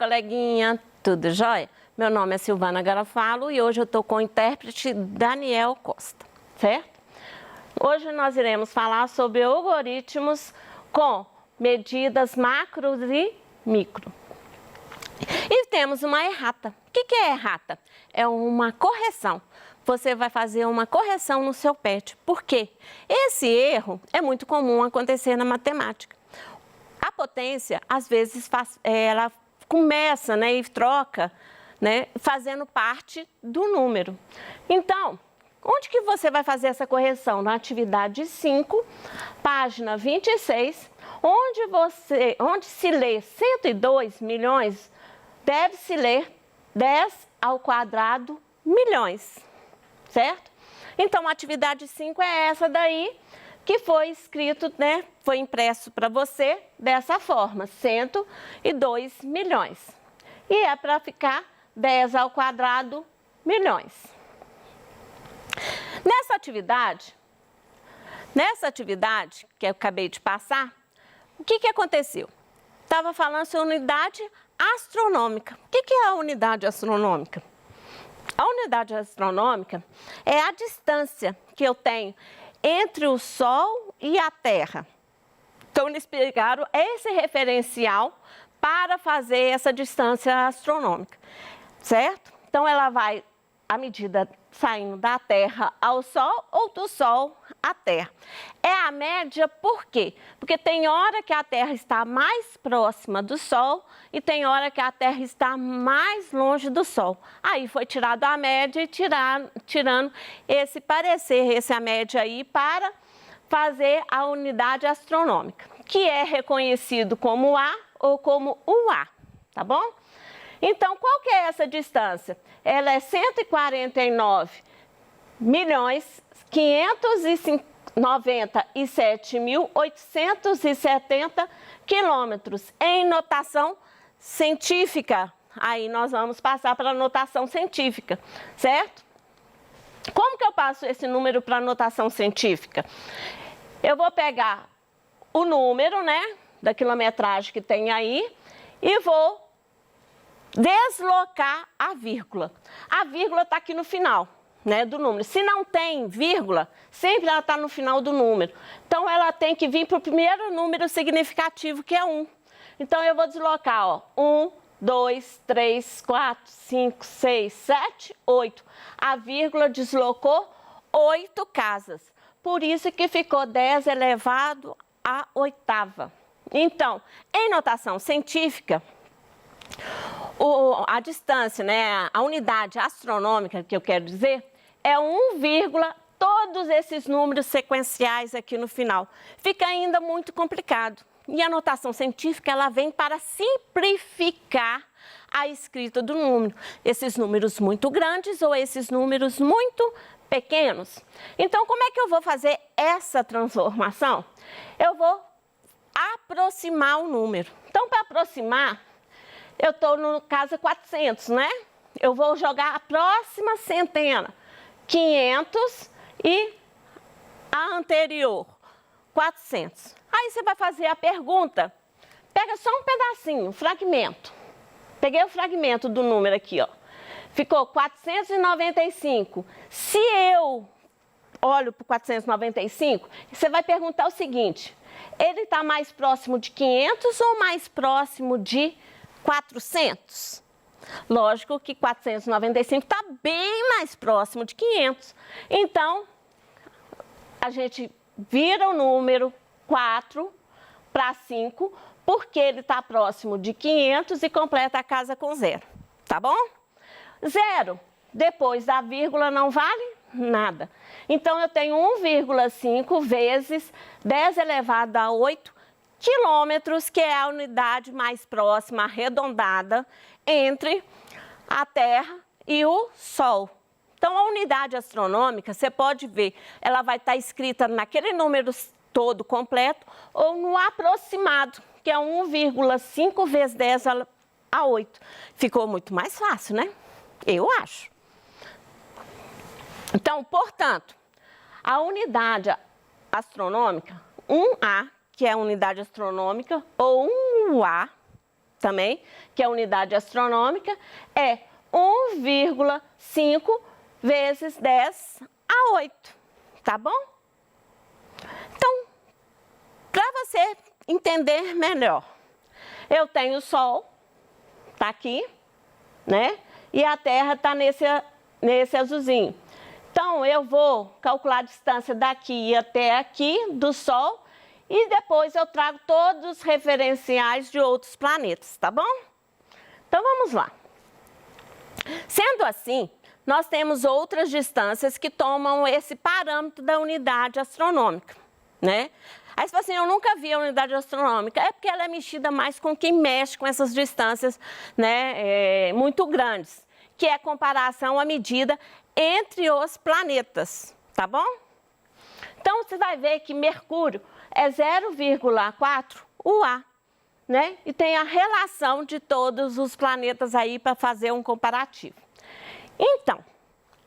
coleguinha, tudo jóia? Meu nome é Silvana Garofalo e hoje eu estou com o intérprete Daniel Costa, certo? Hoje nós iremos falar sobre algoritmos com medidas macros e micro. E temos uma errata. O que é errata? É uma correção. Você vai fazer uma correção no seu PET. Por quê? Esse erro é muito comum acontecer na matemática. A potência, às vezes, ela começa, e troca, fazendo parte do número. Então, onde que você vai fazer essa correção? Na atividade 5, página 26, onde se lê 102 milhões, deve-se ler 10 ao quadrado milhões, certo? Então, a atividade 5 é essa daí, que foi escrito, foi impresso para você dessa forma, 102 milhões. E é para ficar 10 ao quadrado milhões. Nessa atividade que eu acabei de passar, o que aconteceu? Estava falando sobre unidade astronômica. O que é a unidade astronômica? A unidade astronômica é a distância que eu tenho entre o Sol e a Terra. Então, eles pegaram esse referencial para fazer essa distância astronômica, certo? Então, ela vai, a medida saindo da Terra ao Sol ou do Sol à Terra. É a média por quê? Porque tem hora que a Terra está mais próxima do Sol e tem hora que a Terra está mais longe do Sol. Aí foi tirado a média e tirando esse parecer, essa média aí para fazer a unidade astronômica, que é reconhecido como A ou como UA, tá bom? Então, qual que é essa distância? Ela é 149.597.870 quilômetros em notação científica. Aí nós vamos passar para a notação científica, certo? Como que eu passo esse número para a notação científica? Eu vou pegar o número, da quilometragem que tem aí e vou deslocar a vírgula. A vírgula está aqui no final, do número. Se não tem vírgula, sempre ela está no final do número. Então, ela tem que vir para o primeiro número significativo, que é 1. Então, eu vou deslocar, 1, 2, 3, 4, 5, 6, 7, 8. A vírgula deslocou 8 casas. Por isso que ficou 10 elevado à oitava. Então, em notação científica, a distância, a unidade astronômica que eu quero dizer, é 1, todos esses números sequenciais aqui no final. Fica ainda muito complicado. E a notação científica, ela vem para simplificar a escrita do número. Esses números muito grandes ou esses números muito pequenos. Então, como é que eu vou fazer essa transformação? Eu vou aproximar o número. Então, para aproximar, eu estou no caso 400, Eu vou jogar a próxima centena, 500 e a anterior, 400. Aí você vai fazer a pergunta, pega só um pedacinho, um fragmento. Peguei o fragmento do número aqui, Ficou 495. Se eu olho para o 495, você vai perguntar o seguinte, ele está mais próximo de 500 ou mais próximo de 400? Lógico que 495 está bem mais próximo de 500. Então, a gente vira o número 4 para 5, porque ele está próximo de 500 e completa a casa com 0, tá bom? 0, depois da vírgula não vale nada. Então, eu tenho 1,5 vezes 10 elevado a 8 quilômetros, que é a unidade mais próxima, arredondada, entre a Terra e o Sol. Então, a unidade astronômica, você pode ver, ela vai estar escrita naquele número todo completo ou no aproximado, que é 1,5 vezes 10 a 8. Ficou muito mais fácil, Eu acho. Então, portanto, a unidade astronômica, 1A, que é a unidade astronômica, ou 1A, também, que é a unidade astronômica, é 1,5 vezes 10 a 8, tá bom? Então, para você entender melhor, eu tenho o Sol, tá aqui, né? E a Terra está nesse azulzinho. Então, eu vou calcular a distância daqui até aqui do Sol e depois eu trago todos os referenciais de outros planetas, tá bom? Então, vamos lá. Sendo assim, nós temos outras distâncias que tomam esse parâmetro da unidade astronômica, né? Aí você fala assim, eu nunca vi a unidade astronômica. É porque ela é mexida mais com quem mexe com essas distâncias, né, muito grandes, que é a comparação, a medida entre os planetas, tá bom? Então, você vai ver que Mercúrio é 0,4 UA, né? E tem a relação de todos os planetas aí para fazer um comparativo. Então,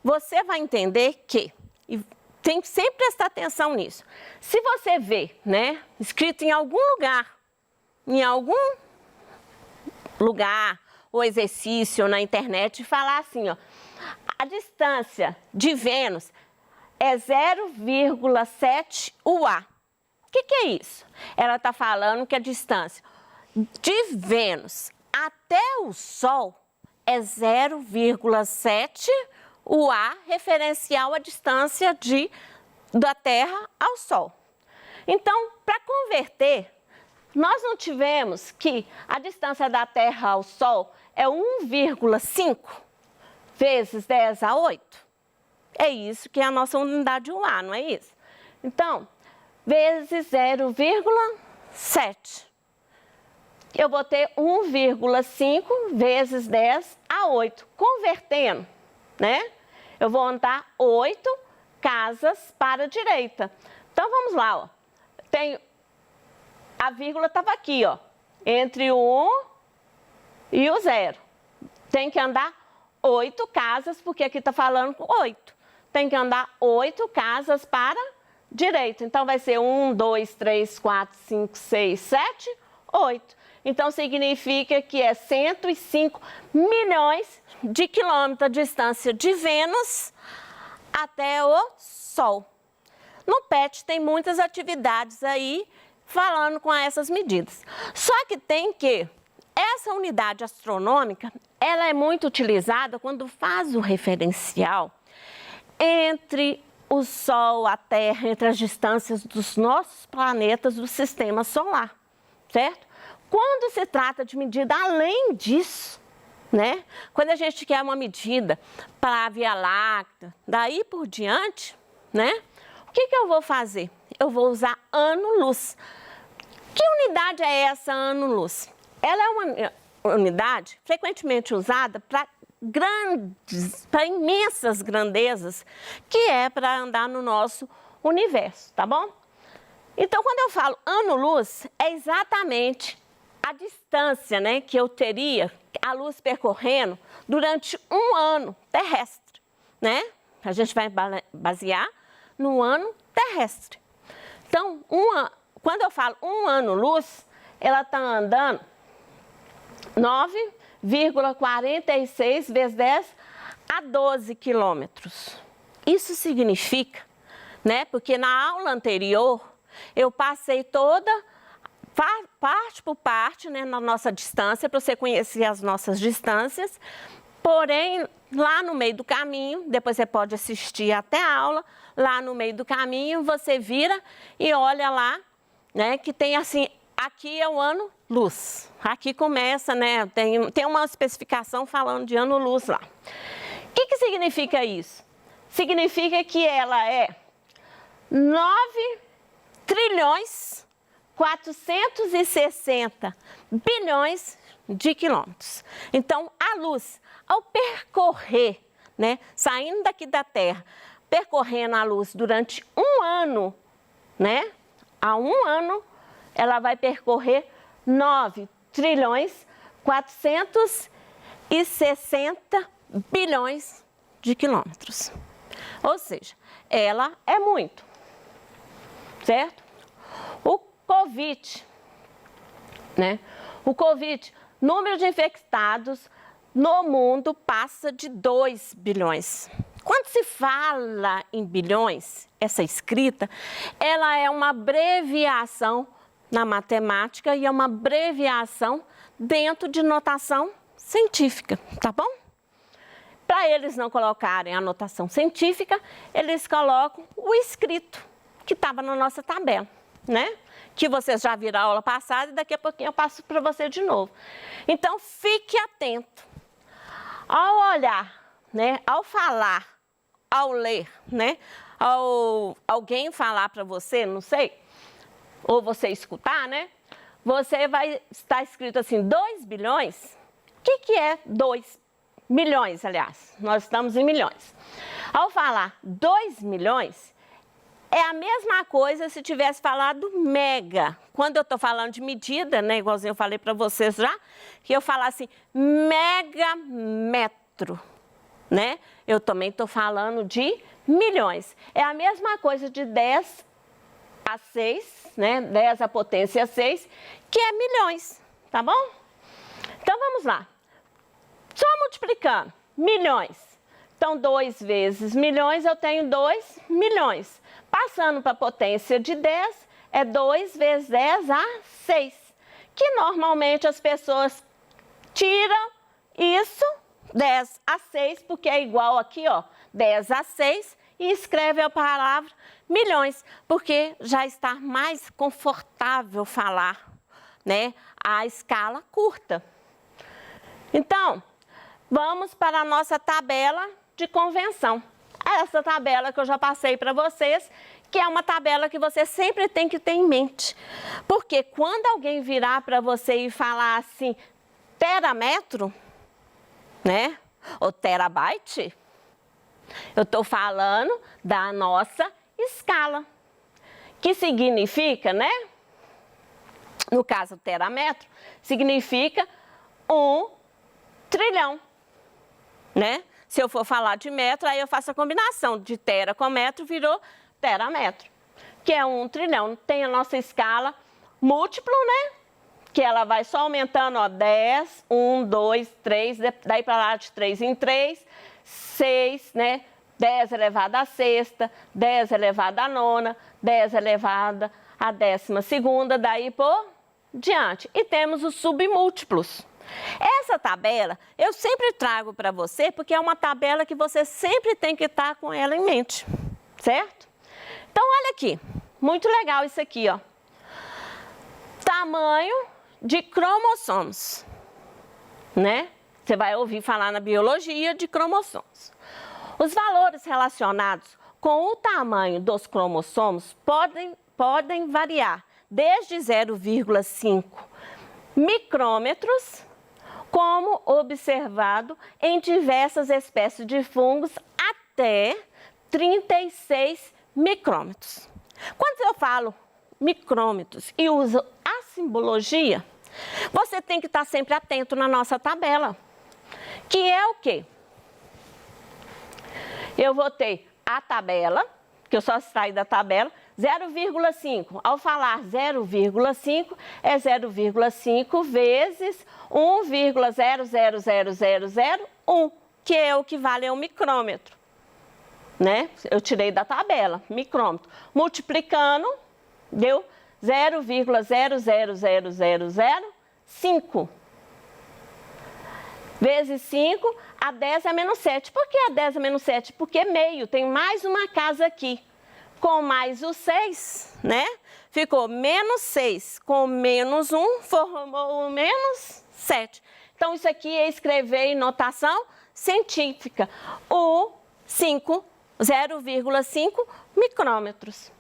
você vai entender que, e tem que sempre prestar atenção nisso, se você vê, né, escrito em algum lugar, ou exercício na internet, falar assim, ó, a distância de Vênus é 0,7 UA. O que é isso? Ela está falando que a distância de Vênus até o Sol é 0,7 UA, referencial à distância da Terra ao Sol. Então, para converter, nós não tivemos que a distância da Terra ao Sol é 1,5 vezes 10 a 8? É isso que é a nossa unidade UA, não é isso? Então, vezes 0,7. Eu vou ter 1,5 vezes 10 a 8. Convertendo, né? Eu vou andar 8 casas para a direita. Então, vamos lá, ó. A vírgula estava aqui, ó, entre o 1 e o 0. Tem que andar 8 casas, porque aqui está falando com 8. Tem que andar 8 casas para a direita. Então, vai ser 1, 2, 3, 4, 5, 6, 7, 8. Então, significa que é 105 milhões de quilômetros a distância de Vênus até o Sol. No PET tem muitas atividades aí falando com essas medidas. Só que tem que essa unidade astronômica, ela é muito utilizada quando faz o referencial entre o Sol, a Terra, entre as distâncias dos nossos planetas do Sistema Solar, certo? Quando se trata de medida além disso, né? Quando a gente quer uma medida para a Via Láctea, daí por diante, né? O que eu vou fazer? Eu vou usar ano-luz. Que unidade é essa ano-luz? Ela é uma unidade frequentemente usada para imensas grandezas, que é para andar no nosso universo, tá bom? Então, quando eu falo ano-luz, é exatamente a distância, né, que eu teria a luz percorrendo durante um ano terrestre, né? A gente vai basear no ano terrestre. Então, quando eu falo um ano-luz, ela está andando 9,46 vezes 10 a 12 quilômetros. Isso significa, né, porque na aula anterior eu passei toda, parte por parte, né, na nossa distância, para você conhecer as nossas distâncias, porém, lá no meio do caminho, depois você pode assistir até a aula, lá no meio do caminho você vira e olha lá, né, que tem assim, aqui é o ano-luz. Aqui começa, né, tem uma especificação falando de ano-luz lá. O que significa isso? Significa que ela é 9.460 bilhões de quilômetros. Então, a luz, ao percorrer, né, saindo daqui da Terra, percorrendo a luz durante um ano, né, há um ano, ela vai percorrer 9.460 bilhões de quilômetros. Ou seja, ela é muito, certo? O Covid, né? O Covid número de infectados no mundo passa de 2 bilhões. Quando se fala em bilhões, essa escrita, ela é uma abreviação na matemática e é uma abreviação dentro de notação científica, tá bom? Para eles não colocarem a notação científica, eles colocam o escrito que estava na nossa tabela, né? Que vocês já viram a aula passada e daqui a pouquinho eu passo para você de novo. Então, fique atento. Ao olhar, né? Ao falar, ao ler, né? Ao alguém falar para você, não sei, ou você escutar, né? Você vai estar escrito assim, 2 bilhões. O que é 2 milhões, aliás? Nós estamos em milhões. Ao falar 2 milhões, é a mesma coisa se tivesse falado mega. Quando eu estou falando de medida, né, igualzinho eu falei para vocês já, que eu falar assim, megametro, né? Eu também estou falando de milhões. É a mesma coisa de 10 a 6, né? 10 à potência 6, que é milhões, tá bom? Então, vamos lá. Só multiplicando, milhões. Então, 2 vezes milhões, eu tenho 2 milhões. Passando para a potência de 10, é 2 vezes 10 a 6. Que normalmente as pessoas tiram isso, 10 a 6, porque é igual aqui, ó, 10 a 6, e escreve a palavra milhões, porque já está mais confortável falar, né, a escala curta. Então, vamos para a nossa tabela de convenção. Essa tabela que eu já passei para vocês, que é uma tabela que você sempre tem que ter em mente. Porque quando alguém virar para você e falar assim, terametro, né, ou terabyte, eu estou falando da nossa escala, que significa, né, no caso terametro, significa 1 trilhão, né? Se eu for falar de metro, aí eu faço a combinação de tera com metro, virou terametro, que é 1 trilhão. Tem a nossa escala múltiplo, né? Que ela vai só aumentando, ó, 10, 1, 2, 3, daí para lá de 3 em 3, 6, né? 10 elevado à sexta, 10 elevado à nona, 10 elevado à 12ª, daí por diante. E temos os submúltiplos. Essa tabela eu sempre trago para você, porque é uma tabela que você sempre tem que estar com ela em mente, certo? Então, olha aqui, muito legal isso aqui, ó. Tamanho de cromossomos, né? Você vai ouvir falar na biologia de cromossomos. Os valores relacionados com o tamanho dos cromossomos podem variar desde 0,5 micrômetros, como observado em diversas espécies de fungos, até 36 micrômetros. Quando eu falo micrômetros e uso a simbologia, você tem que estar sempre atento na nossa tabela, que é o quê? Eu vou ter a tabela, que eu só extraio da tabela, 0,5. Ao falar 0,5, é 0,5 vezes 1,00001, que é o que vale a um micrômetro, né? Eu tirei da tabela, micrômetro. Multiplicando, deu 0,00005. Vezes 5, a 10 é menos 7. Por que a 10 é menos 7? Porque meio, tem mais uma casa aqui. Com mais o 6, né? Ficou menos 6. Com menos 1, formou o menos 7. Então, isso aqui é escrever em notação científica. O 0,5 micrômetros.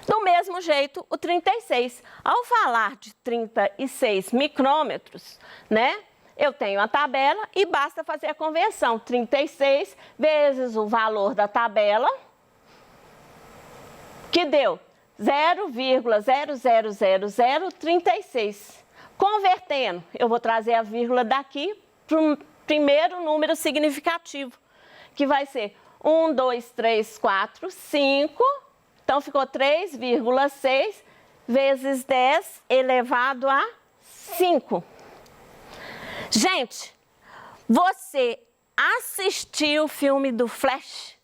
Do mesmo jeito, o 36. Ao falar de 36 micrômetros, né? Eu tenho a tabela e basta fazer a conversão. 36 vezes o valor da tabela, que deu 0,000036. Convertendo, eu vou trazer a vírgula daqui para um primeiro número significativo, que vai ser 1, 2, 3, 4, 5. Então, ficou 3,6 vezes 10 elevado a 5. Gente, você assistiu o filme do Flash?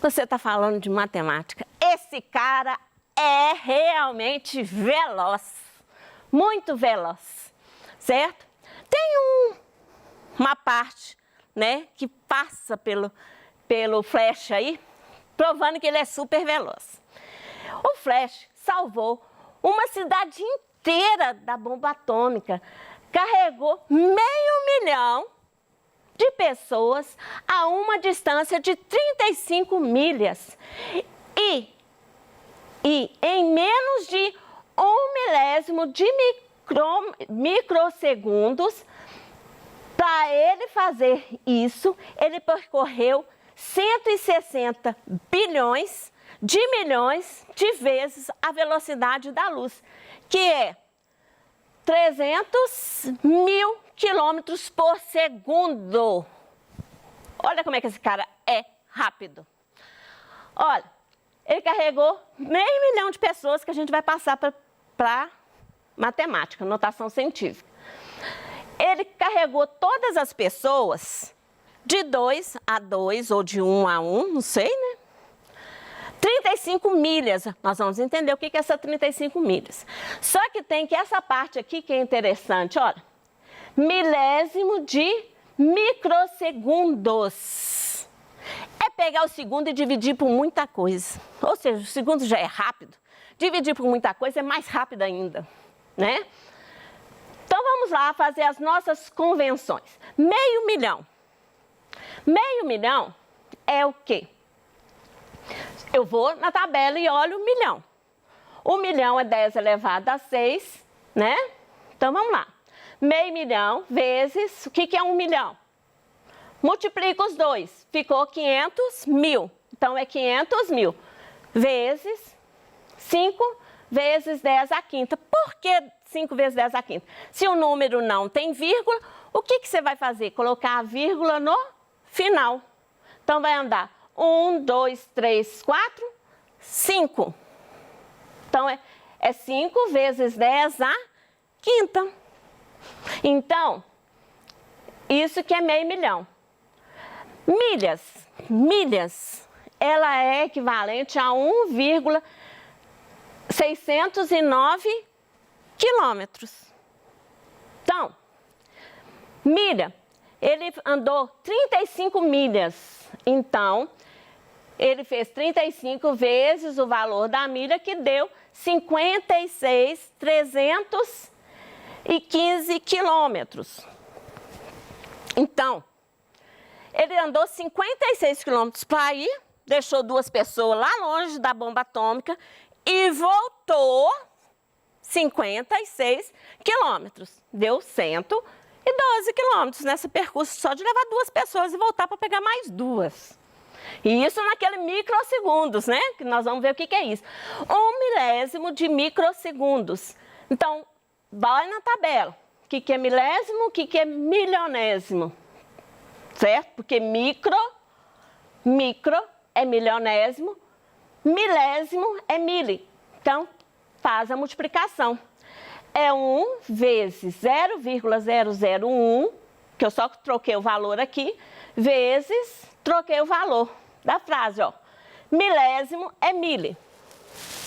Você está falando de matemática. Esse cara é realmente veloz, muito veloz, certo? Tem uma parte, né, que passa pelo Flash aí, provando que ele é super veloz. O Flash salvou uma cidade inteira da bomba atômica, carregou 500 mil de pessoas a uma distância de 35 milhas e em menos de 1 milésimo de microsegundos. Para ele fazer isso, ele percorreu 160 bilhões de milhões de vezes a velocidade da luz, que é 300 mil quilômetros por segundo. Olha como é que esse cara é rápido. Olha, ele carregou 500 mil de pessoas, que a gente vai passar para matemática, notação científica. Ele carregou todas as pessoas de 2 a 2 ou de 1 a 1, não sei, né? 35 milhas, nós vamos entender o que é essa 35 milhas. Só que tem que essa parte aqui que é interessante, olha. Milésimo de microsegundos. É pegar o segundo e dividir por muita coisa. Ou seja, o segundo já é rápido. Dividir por muita coisa é mais rápido ainda, né? Então vamos lá fazer as nossas convenções. 500 mil. 500 mil é o quê? Eu vou na tabela e olho o milhão. O milhão é 10 elevado a 6, né? Então vamos lá. 500 mil vezes, o que é 1 milhão? Multiplica os dois, ficou 500 mil. Então é 500 mil vezes 5 vezes 10 à quinta. Por que 5 vezes 10 à quinta? Se o número não tem vírgula, o que você vai fazer? Colocar a vírgula no final. Então vai andar 1, 2, 3, 4, 5. Então é 5 vezes 10 à quinta. Então, isso que é 500 mil. Milhas, ela é equivalente a 1,609 quilômetros. Então, milha, ele andou 35 milhas. Então, ele fez 35 vezes o valor da milha, que deu 56.315 quilômetros. Então, ele andou 56 quilômetros para ir, deixou 2 pessoas lá longe da bomba atômica e voltou 56 quilômetros. Deu 112 quilômetros nesse percurso só de levar 2 pessoas e voltar para pegar mais 2. E isso naquele microsegundos, né? Que nós vamos ver o que é isso. 1 milésimo de microsegundos. Então, vai na tabela. O que é milésimo, o que é milionésimo. Certo? Porque micro é milionésimo, milésimo é mili. Então, faz a multiplicação. É 1 vezes 0,001, que eu só troquei o valor aqui, vezes, troquei o valor da frase, ó. Milésimo é mili.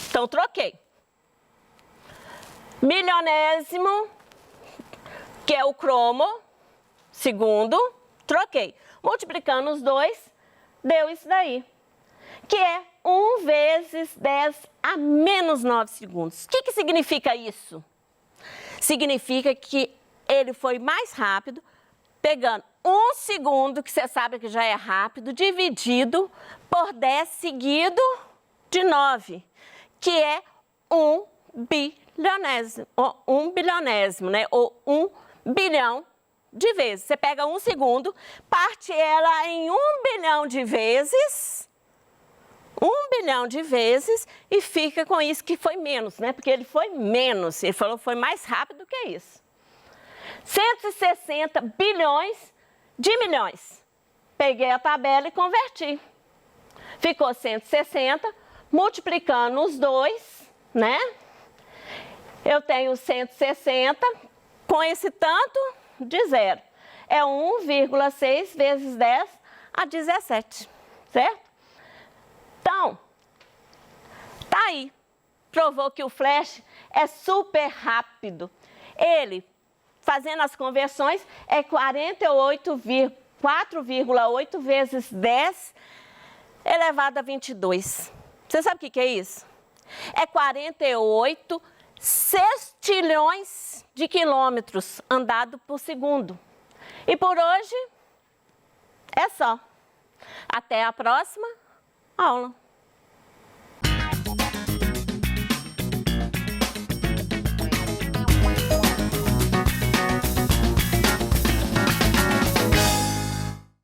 Então, troquei. Milionésimo, que é o cromo, segundo, troquei. Multiplicando os dois, deu isso daí, que é 1 vezes 10 a menos 9 segundos. O que significa isso? Significa que ele foi mais rápido, pegando 1 segundo, que você sabe que já é rápido, dividido por 10 seguido de 9, que é 1 bilionésimo, ou 1 bilionésimo, né? Ou 1 bilhão de vezes. Você pega 1 segundo, parte ela em 1 bilhão de vezes, 1 bilhão de vezes, e fica com isso que foi menos, né? Porque ele foi menos, ele falou que foi mais rápido que isso. 160 bilhões de milhões. Peguei a tabela e converti. Ficou 160, multiplicando os dois, né? Eu tenho 160, com esse tanto, de 0. É 1,6 vezes 10 a 17, certo? Então, tá aí. Provou que o flash é super rápido. Ele, fazendo as conversões, é 4,8 vezes 10 elevado a 22. Você sabe o que é isso? É 48 sextilhões de quilômetros andado por segundo. E por hoje é só. Até a próxima aula.